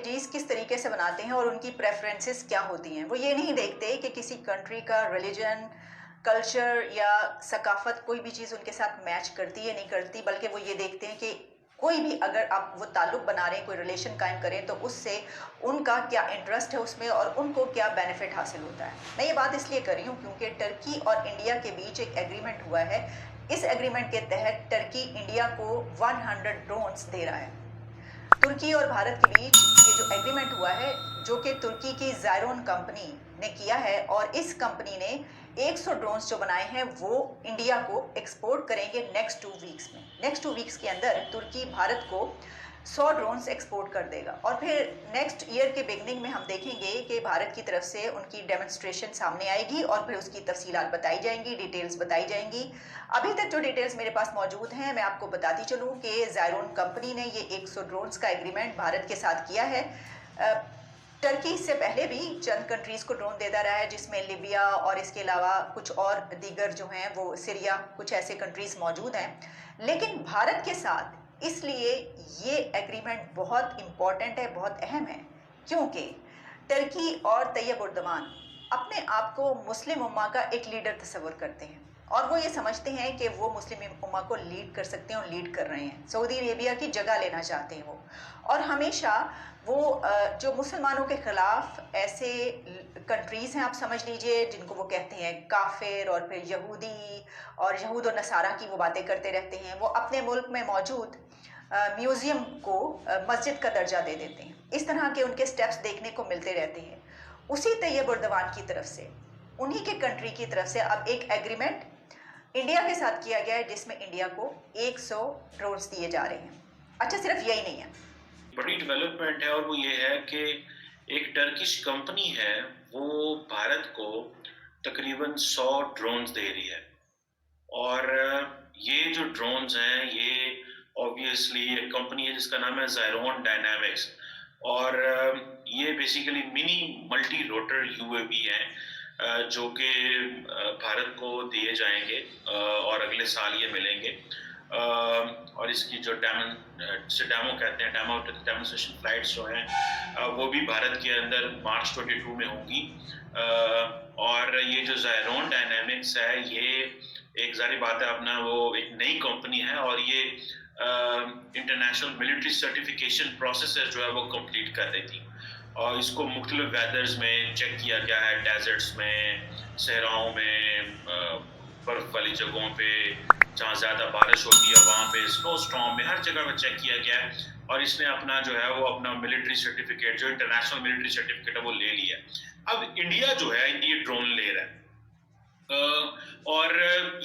Strategies किस तरीके से बनाते हैं और उनकी प्रेफरेंसेस क्या होती हैं। वो ये नहीं देखते कि किसी कंट्री का रिलीजन, कल्चर या सकाफत कोई भी चीज़ उनके साथ मैच करती है नहीं करती, बल्कि वो ये देखते हैं कि कोई भी अगर आप वो ताल्लुक बना रहे हैं, कोई रिलेशन कायम करें, तो उससे उनका क्या इंटरेस्ट है उसमें और उनको क्या बेनिफिट हासिल होता है। मैं ये बात इसलिए कर रही हूँ क्योंकि टर्की और इंडिया के बीच एक एग्रीमेंट हुआ है। इस एग्रीमेंट के तहत टर्की इंडिया को 100 ड्रोन्स दे रहा है। तुर्की और भारत के बीच ये जो एग्रीमेंट हुआ है, जो कि तुर्की की ज़ायरोन कंपनी ने किया है, और इस कंपनी ने 100 ड्रोन्स जो बनाए हैं वो इंडिया को एक्सपोर्ट करेंगे नेक्स्ट 2 वीक्स में। नेक्स्ट 2 वीक्स के अंदर तुर्की भारत को 100 ड्रोन्स एक्सपोर्ट कर देगा और फिर नेक्स्ट ईयर के बिगनिंग में हम देखेंगे कि भारत की तरफ से उनकी डेमोन्स्ट्रेशन सामने आएगी और फिर उसकी तफसीलात बताई जाएंगी, डिटेल्स बताई जाएंगी। अभी तक जो डिटेल्स मेरे पास मौजूद हैं, मैं आपको बताती चलूँ कि ज़ायरोन कंपनी ने ये 100 ड्रोन्स का एग्रीमेंट भारत के साथ किया है। टर्की इससे पहले भी चंद कंट्रीज़ को ड्रोन देता रहा है, जिसमें लिबिया और इसके अलावा कुछ और दीगर जो हैं वो सीरिया, कुछ ऐसे कंट्रीज़ मौजूद हैं। लेकिन भारत के साथ इसलिए ये एग्रीमेंट बहुत इम्पॉर्टेंट है, बहुत अहम है, क्योंकि टर्की और तैयब उर्दवान अपने आप को मुस्लिम उम्मा का एक लीडर तस्वर करते हैं और वो ये समझते हैं कि वो मुस्लिम उम्मा को लीड कर सकते हैं और लीड कर रहे हैं। सऊदी अरेबिया की जगह लेना चाहते हैं वो, और हमेशा वो जो मुसलमानों के ख़िलाफ़ ऐसे कंट्रीज़ हैं, आप समझ लीजिए, जिनको वो कहते हैं काफिर, और फिर यहूदी और यहूद और नसारा की वो बातें करते रहते हैं। वो अपने मुल्क में मौजूद म्यूज़ियम को मस्जिद का दर्जा दे देते हैं। इस तरह के उनके स्टेप्स देखने को मिलते रहते हैं। उसी तैयब उर्दवान की तरफ से, उन्हीं के कंट्री की तरफ से अब एक एग्रीमेंट इंडिया के साथ किया गया है, जिसमें इंडिया को 100 ड्रोन्स दिए जा रहे हैं। अच्छा, सिर्फ यही नहीं है, बड़ी डेवलपमेंट है, और वो ये है कि एक टर्किश कंपनी है, वो भारत को तकरीबन 100 ड्रोन्स दे रही है। और ये जो ड्रोन्स हैं, ये ऑब्वियसली एक कंपनी है जिसका नाम है ज़ायरोन डायनामिक्स, और ये basically mini multi rotor UAV हैं जो कि भारत को दिए जाएंगे और अगले साल ये मिलेंगे। और इसकी जो डेमो कहते हैं, डेमोन्स्ट्रेशन फ्लाइट्स जो हैं वो भी भारत के अंदर मार्च 22 में होंगी। और ये जो ज़ायरोन डायनामिक्स है, ये एक जारी बात है, अपना वो एक नई कंपनी है, और ये इंटरनेशनल मिलिट्री सर्टिफिकेशन प्रोसेस जो है वो कंप्लीट कर रही थी, और इसको मुख्तलिफ वेदर्स में चेक किया गया है, डेजर्ट्स में, सहराओं में, बर्फ़ वाली जगहों पे जहाँ ज़्यादा बारिश होती है वहाँ पे, स्नो स्टॉर्म में, हर जगह में चेक किया गया है। और इसने अपना जो है वो अपना मिलिट्री सर्टिफिकेट, जो इंटरनेशनल मिलिट्री सर्टिफिकेट है, वो ले लिया। अब इंडिया जो है ये ड्रोन ले रहा है, और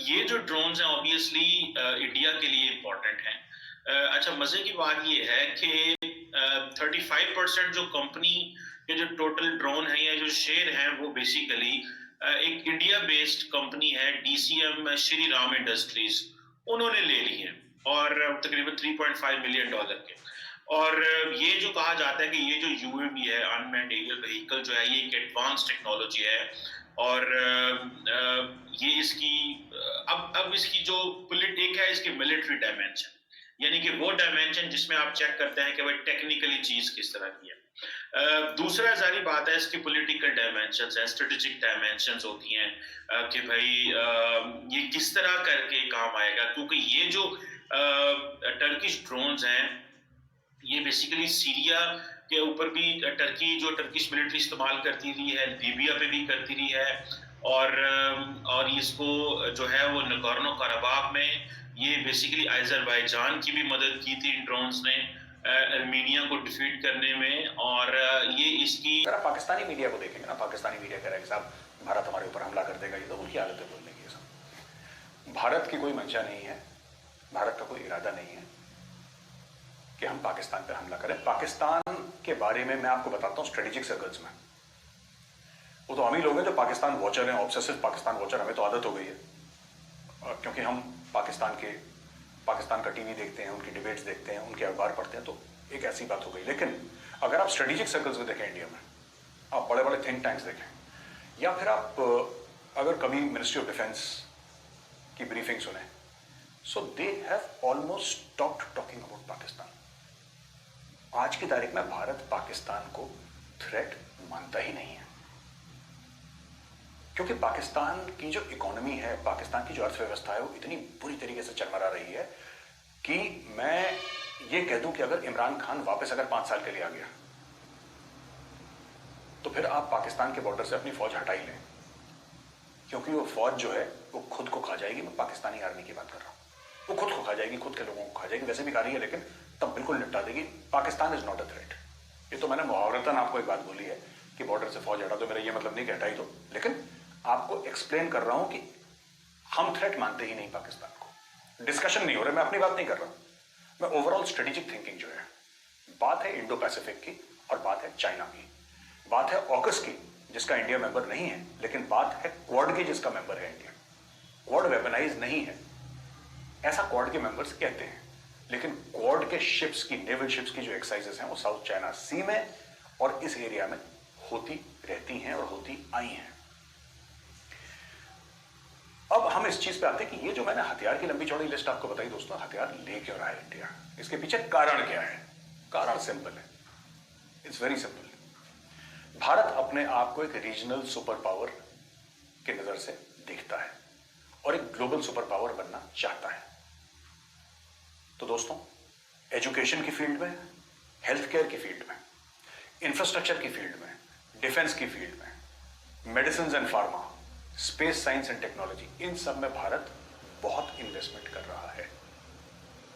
ये जो ड्रोन्स हैं ऑब्वियसली इंडिया के लिए इम्पोर्टेंट हैं। अच्छा, मज़े की बात ये है कि 35% जो कंपनी के जो टोटल ड्रोन है या जो शेयर हैं, वो बेसिकली एक इंडिया बेस्ड कंपनी है, DCM श्री राम इंडस्ट्रीज, उन्होंने ले ली है, और तकरीबन $3.5 मिलियन के। और ये जो कहा जाता है कि ये जो यूएवी है, अनमैन्ड एरियल व्हीकल जो है, ये एक एडवांस टेक्नोलॉजी है, और ये इसकी अब इसकी जो एक है इसकी मिलिट्री डायमेंशन, यानी कि वो डायमेंशन जिसमें आप चेक करते हैं कि भाई टेक्निकली चीज किस तरह की है। दूसरा जारी बात है, इसकी पॉलिटिकल डायमेंशंस हैं, स्ट्रेटेजिक डायमेंशंस होती हैं कि भाई ये किस तरह करके काम आएगा, क्योंकि ये जो टर्किश ड्रोन्स हैं, ये बेसिकली सीरिया के ऊपर भी टर्किश मिलिट्री इस्तेमाल करती रही है, लीबिया पे भी करती रही है, और इसको जो है वो नगोर्नो कराबाख में ये बेसिकली अज़रबैजान की भी मदद की थी इन ड्रोन्स ने अर्मीनिया को डिफीट करने में। और ये इसकी, अगर आप पाकिस्तानी मीडिया को देखेंगे ना, पाकिस्तानी मीडिया कह रहा है कि साहब भारत हमारे ऊपर हमला कर देगा, ये तो उनकी आदत है बोलने की। सब भारत की कोई मंशा नहीं है, भारत का कोई इरादा नहीं है कि हम पाकिस्तान पर हमला करें। पाकिस्तान के बारे में मैं आपको बताता हूँ स्ट्रेटेजिक सर्कल्स में, वो तो हम ही लोग हैं जो पाकिस्तान वॉचर हैं, ऑब्सेसिव पाकिस्तान वॉचर, हमें तो आदत हो गई है, क्योंकि हम पाकिस्तान का टीवी देखते हैं, उनकी डिबेट्स देखते हैं, उनके अखबार पढ़ते हैं, तो एक ऐसी बात हो गई। लेकिन अगर आप स्ट्रेटेजिक सर्कल्स में देखें इंडिया में, आप बड़े बड़े थिंक टैंक्स देखें, या फिर आप अगर कभी मिनिस्ट्री ऑफ डिफेंस की ब्रीफिंग सुने, so they have almost stopped talking about Pakistan. आज की तारीख में भारत पाकिस्तान को थ्रेट मानता ही नहीं है, क्योंकि पाकिस्तान की जो इकोनॉमी है, पाकिस्तान की जो अर्थव्यवस्था है, वो इतनी बुरी तरीके से चरमरा रही है कि मैं ये कह दूं कि अगर इमरान खान वापस अगर 5 साल के लिए आ गया तो फिर आप पाकिस्तान के बॉर्डर से अपनी फौज हटा ही लें, क्योंकि वो फौज जो है वो खुद को खा जाएगी। मैं पाकिस्तानी आर्मी की बात कर रहा हूं, वो खुद को खा जाएगी, खुद के लोगों को खा जाएगी। वैसे भी खा रही है, लेकिन तब बिल्कुल निपटा देगी। Pakistan is not a threat. ये तो मैंने मुहावरतन आपको एक बात बोली है कि बॉर्डर से फौज हटा दो, मेरा ये मतलब नहीं कि हटाई दो, लेकिन आपको एक्सप्लेन कर रहा हूं कि हम थ्रेट मानते ही नहीं पाकिस्तान को। डिस्कशन नहीं हो रहा, मैं अपनी बात नहीं कर रहा हूं, मैं ओवरऑल स्ट्रेटेजिक थिंकिंग जो है, बात है इंडो पैसिफिक की और बात है चाइना की, बात है ऑकस की जिसका इंडिया मेंबर नहीं है, लेकिन बात है क्वाड की जिसका मेंबर है इंडिया। क्वाड वेपनाइज नहीं है ऐसा क्वाड के मेंबर्स कहते हैं, लेकिन क्वाड के शिप्स की, नेवल शिप्स की जो एक्सरसाइजेस हैं वो साउथ चाइना सी में और इस एरिया में होती रहती हैं और होती आई हैं। अब हम इस चीज पे आते हैं कि ये जो मैंने हथियार की लंबी चौड़ी लिस्ट आपको बताई दोस्तों, हथियार ले क्यों रहा है इंडिया, इसके पीछे कारण क्या है? कारण सिंपल है, इट्स वेरी सिंपल। भारत अपने आप को एक रीजनल सुपर पावर की नजर से देखता है और एक ग्लोबल सुपर पावर बनना चाहता है। तो दोस्तों, एजुकेशन की फील्ड में, हेल्थ केयर की फील्ड में, इंफ्रास्ट्रक्चर की फील्ड में, डिफेंस की फील्ड में, medicine and pharma, space science and technology, इन सब में भारत बहुत इन्वेस्टमेंट कर रहा है।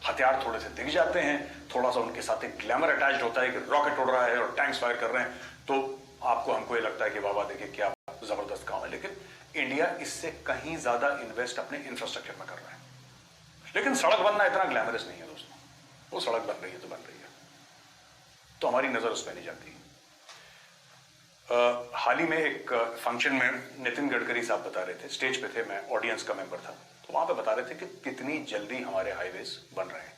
हथियार थोड़े से दिख जाते हैं, थोड़ा सा उनके साथ एक ग्लैमर अटैच्ड होता है कि रॉकेट उड़ रहा है और टैंक्स फायर कर रहे हैं, तो आपको हमको ये लगता है कि बाबा देखिए क्या जबरदस्त काम है। लेकिन इंडिया इससे कहीं ज्यादा इन्वेस्ट अपने इंफ्रास्ट्रक्चर में कर रहा है। लेकिन सड़क बनना इतना ग्लैमरस नहीं है दोस्तों, वो सड़क बन रही है तो बन रही है, तो हमारी नजर उस पर नहीं जाती। हाल ही में एक फंक्शन में नितिन गडकरी साहब बता रहे थे, स्टेज पे थे, मैं ऑडियंस का मेंबर था, तो वहां पे बता रहे थे कि कितनी जल्दी हमारे हाईवेज बन रहे हैं,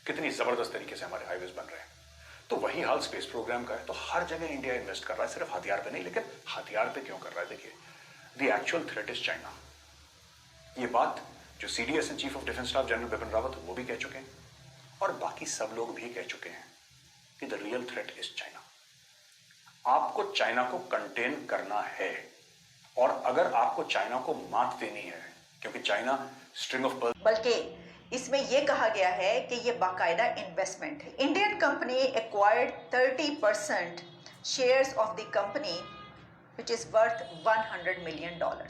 कितनी जबरदस्त तरीके से हमारे हाईवेज बन रहे हैं। तो वही हाल स्पेस प्रोग्राम का है। तो हर जगह इंडिया इन्वेस्ट कर रहा है, सिर्फ हथियार पे नहीं। लेकिन हथियार पे क्यों कर रहा है? देखिए, the actual threat is China. ये बात जो CDS and chief of defence staff general Bipin Rawat वो भी कह चुके हैं और बाकी सब लोग भी कह चुके हैं कि the real threat is China. आपको चाइना को कंटेन करना है, और अगर आपको चाइना को मात देनी है, क्योंकि चाइना स्ट्रिंग ऑफ पर्ल, बल्कि इसमें यह कहा गया है कि ये बाकायदा इन्वेस्टमेंट है। Indian company acquired 30% shares of the company which is worth $100 million.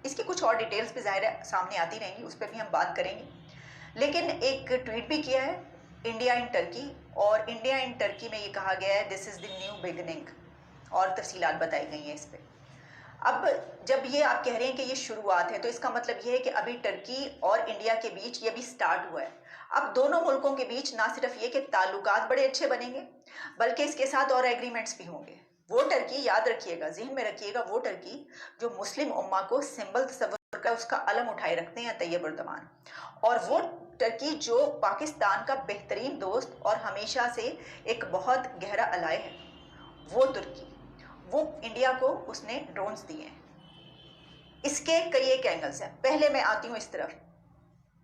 इसकी कुछ और डिटेल्स भी ज़ाहिर है सामने आती रहेंगी, उस पर भी हम बात करेंगे। लेकिन एक ट्वीट भी किया है इंडिया इन टर्की, और इंडिया इन टर्की में ये कहा गया है this is the new beginning, और तफसीलात बताई गई हैं इस पर। अब जब ये आप कह रहे हैं कि ये शुरुआत है, तो इसका मतलब ये है कि अभी टर्की और इंडिया के बीच ये भी स्टार्ट हुआ है। अब दोनों मुल्कों के बीच ना सिर्फ ये कि ताल्लुकात बड़े अच्छे बनेंगे, बल्कि इसके साथ और एग्रीमेंट्स भी होंगे। वो टर्की, याद रखिएगा, जहन में रखिएगा, वो टर्की जो मुस्लिम उम्मा को सिंबल तस्वुर का उसका अलम उठाए रखते हैं तैयब उर्दमान, और वो टर्की जो पाकिस्तान का बेहतरीन दोस्त और हमेशा से एक बहुत गहरा अलाय है, वो तुर्की, वो इंडिया को उसने ड्रोन्स दिए हैं। इसके कई एक एंगल्स हैं। पहले मैं आती हूँ इस तरफ,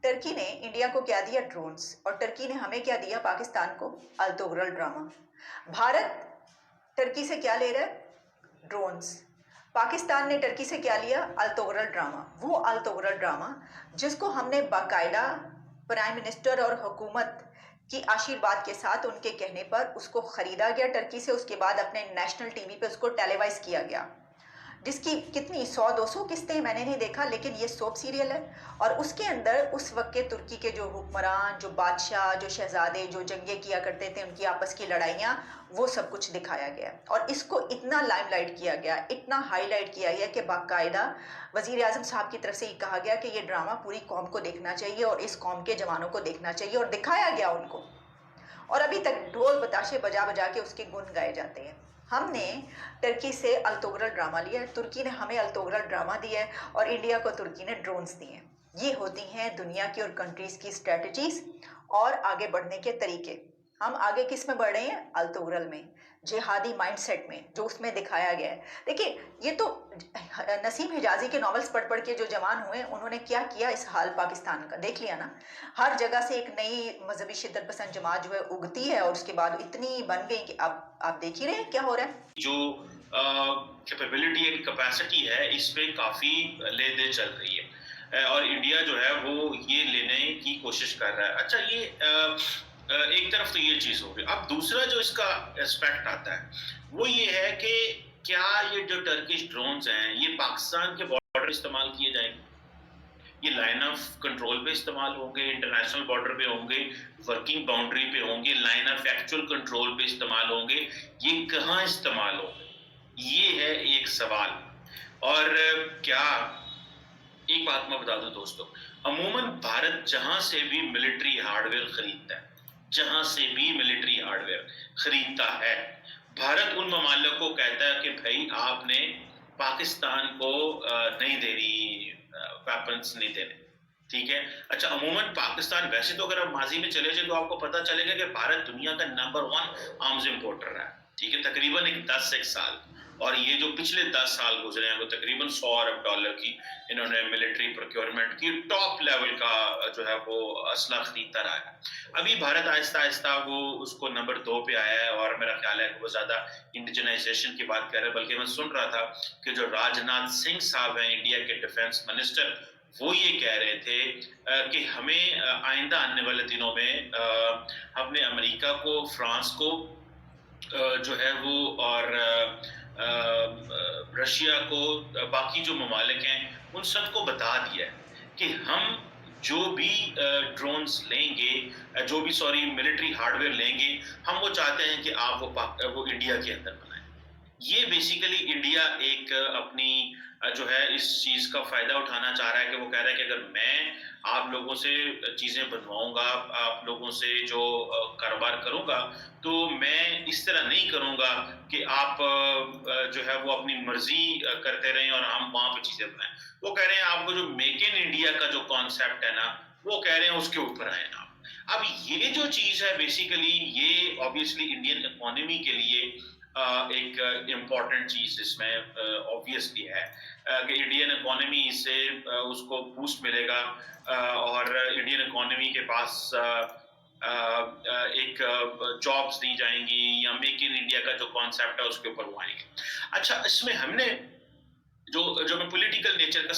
टर्की ने इंडिया को क्या दिया? ड्रोन्स। और टर्की ने हमें क्या दिया? पाकिस्तान को अल्तोगरल ड्रामा। भारत टर्की से क्या ले रहा है? ड्रोन्स। पाकिस्तान ने टर्की से क्या लिया? अल्तोगरल ड्रामा। वो अल्तोगरल ड्रामा जिसको हमने बाकायदा प्राइम मिनिस्टर और हुकूमत की आशीर्वाद के साथ उनके कहने पर उसको ख़रीदा गया टर्की से, उसके बाद अपने नेशनल टीवी पे उसको टेलीवाइज किया गया, जिसकी कितनी 100-200 किस्तें मैंने नहीं देखा, लेकिन ये सोप सीरियल है। और उसके अंदर उस वक्त के तुर्की के जो हुक्मरान, जो बादशाह, जो शहजादे, जो जंगें किया करते थे, उनकी आपस की लड़ाइयाँ, वो सब कुछ दिखाया गया। और इसको इतना लाइमलाइट किया गया, इतना हाईलाइट किया गया कि बाकायदा वज़ीर आज़म साहब की तरफ से ये कहा गया कि ये ड्रामा पूरी कौम को देखना चाहिए और इस कौम के जवानों को देखना चाहिए, और दिखाया गया उनको। और अभी तक ढोल बताशे बजा बजा के उसके गुण गाए जाते हैं। हमने टर्की से अल्तोगरल ड्रामा लिया है, तुर्की ने हमें अल्तोगरल ड्रामा दिया है, और इंडिया को तुर्की ने ड्रोन्स दिए हैं। ये होती हैं दुनिया की और कंट्रीज़ की स्ट्रेटजीज और आगे बढ़ने के तरीके। हम आगे किस में बढ़ रहे हैं? अल-तुगरल में, जिहादी माइंडसेट में, जो उसमें दिखाया गया है। देखिए, ये तो नसीम हिजाज़ी के नॉवेल्स पढ़-पढ़ के जो जवान हुए, उन्होंने क्या किया इस हाल पाकिस्तान का, देख लिया ना। हर जगह से एक नई मज़हबी शिद्दत पसंद जमात जो है उगती है और उसके बाद इतनी बन गई कि अब आप देख ही रहे हैं क्या हो रहा है। जो कैपेबिलिटी एंड कैपेसिटी है, इस पे काफ़ी ले-दे चल रही है। और इंडिया जो है वो ये लेने की कोशिश कर रहा है। अच्छा, ये एक तरफ तो ये चीज़ हो गई। अब दूसरा जो इसका एस्पेक्ट आता है, वो ये है कि क्या ये जो टर्किश ड्रोन्स हैं, ये पाकिस्तान के बॉर्डर इस्तेमाल किए जाएँगे? ये लाइन ऑफ कंट्रोल पे इस्तेमाल होंगे, इंटरनेशनल बॉर्डर पे होंगे, वर्किंग बाउंड्री पे होंगे, लाइन ऑफ एक्चुअल कंट्रोल पे इस्तेमाल होंगे, ये कहाँ इस्तेमाल होंगे? ये है एक सवाल। और क्या, एक बात मैं बता दूं दोस्तों, अमूमन भारत जहां से भी मिलिट्री हार्डवेयर खरीदता है, जहां से भी मिलिट्री हार्डवेयर खरीदता है, भारत उन ममालिक को कहता है कि भाई आपने पाकिस्तान को नहीं देनी, वेपन्स नहीं देने, ठीक है। अच्छा, अमूमन पाकिस्तान, वैसे तो अगर आप माजी में चले जाए तो आपको पता चलेगा कि भारत दुनिया का नंबर 1 आर्म्स इंपोर्टर है, ठीक है, तकरीबन एक 10 एक साल। और ये जो पिछले 10 साल गुजरे हैं वो तकरीबन $100 अरब की इन्होंने मिलिट्री प्रोक्योरमेंट की टॉप लेवल का जो है वो असला खरीदता रहा है। अभी भारत आहिस्ता आहिस्ता वो उसको नंबर 2 पे आया है और मेरा ख्याल है कि वो ज्यादा इंडिजनाइजेशन की बात कर रहे हैं। बल्कि मैं सुन रहा था कि जो राजनाथ सिंह साहब हैं, इंडिया के डिफेंस मिनिस्टर, वो ये कह रहे थे कि हमें आइंदा आने वाले दिनों में हमने अमेरिका को, फ्रांस को जो है वो, और रशिया को, बाकी जो ममालिक हैं उन सबको बता दिया है कि हम जो भी ड्रोन्स लेंगे, जो भी सॉरी मिलिट्री हार्डवेयर लेंगे, हम वो चाहते हैं कि आप वो इंडिया के अंदर बनाएं। ये बेसिकली इंडिया एक अपनी जो है इस चीज का फायदा उठाना चाह रहा है कि वो कह रहा है कि अगर मैं आप लोगों से चीजें बनवाऊंगा, आप लोगों से जो कारोबार करूंगा, तो मैं इस तरह नहीं करूंगा कि आप जो है वो अपनी मर्जी करते रहें और हम वहां पे चीजें बनाएं। वो कह रहे हैं आपको जो मेक इन इंडिया का जो कॉन्सेप्ट है ना, वो कह रहे हैं उसके ऊपर आए ना। अब ये जो चीज है बेसिकली, ये ऑब्वियसली इंडियन इकोनॉमी के लिए एक इम्पॉर्टेंट चीज इसमें ऑब्वियसली है कि इंडियन इकोनॉमी से उसको बूस्ट मिलेगा, और इंडियन इकोनॉमी के पास एक जॉब्स दी जाएंगी, या मेक इन इंडिया का जो कॉन्सेप्ट है उसके ऊपर वो आएंगे। अच्छा, इसमें हमने जो जो मैं पॉलिटिकल नेचर का